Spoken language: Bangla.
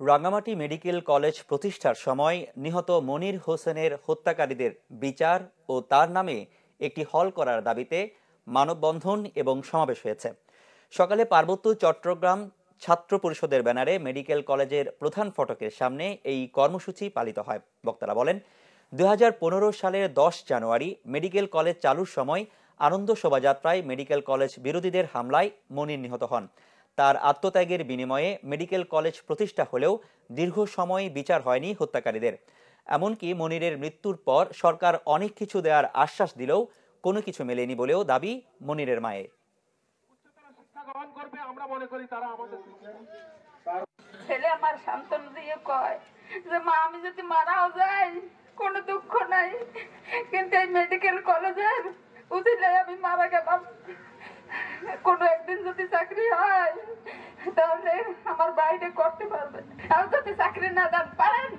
রাঙ্গামাটি মেডিকেল কলেজ প্রতিষ্ঠার সময় নিহত মনির হোসেনের হত্যাকারীদের বিচার ও তার নামে একটি হল করার দাবিতে মানববন্ধন এবং সমাবেশ হয়েছে। সকালে পার্বত্য চট্টগ্রাম ছাত্র পরিষদের ব্যানারে মেডিকেল কলেজের প্রধান ফটকের সামনে এই কর্মসূচি পালিত হয়। বক্তারা বলেন, 2015 সালের 10 জানুয়ারি মেডিকেল কলেজ চালুর সময় আনন্দ শোভাযাত্রায় মেডিকেল কলেজ বিরোধীদের হামলায় মনির নিহত হন। তার আত্মত্যাগের বিনিময়ে মেডিকেল কলেজ প্রতিষ্ঠা হলেও দীর্ঘ সময় বিচার হয়নি হত্যাকারীদের। এমনকি মনিরের মৃত্যুর পর সরকার অনেক কিছু দেওয়ার আশ্বাস দিলেও কোনো কিছু মেলেনি বলেও দাবি মনিরের মায়ের। ছেলে আমার সান্ত্বনা দিয়ে কয় যে মা, আমি যদি মারাও যাই কোনো দুঃখ নাই, কিন্তু এই মেডিকেল কলেজের উচিলায় আমি মারা গেলাম। কোনো একদিন যদি চাকরি হয় তাহলে আমার বাইরে করতে পারবে, আর যদি চাকরি না দেন পারেন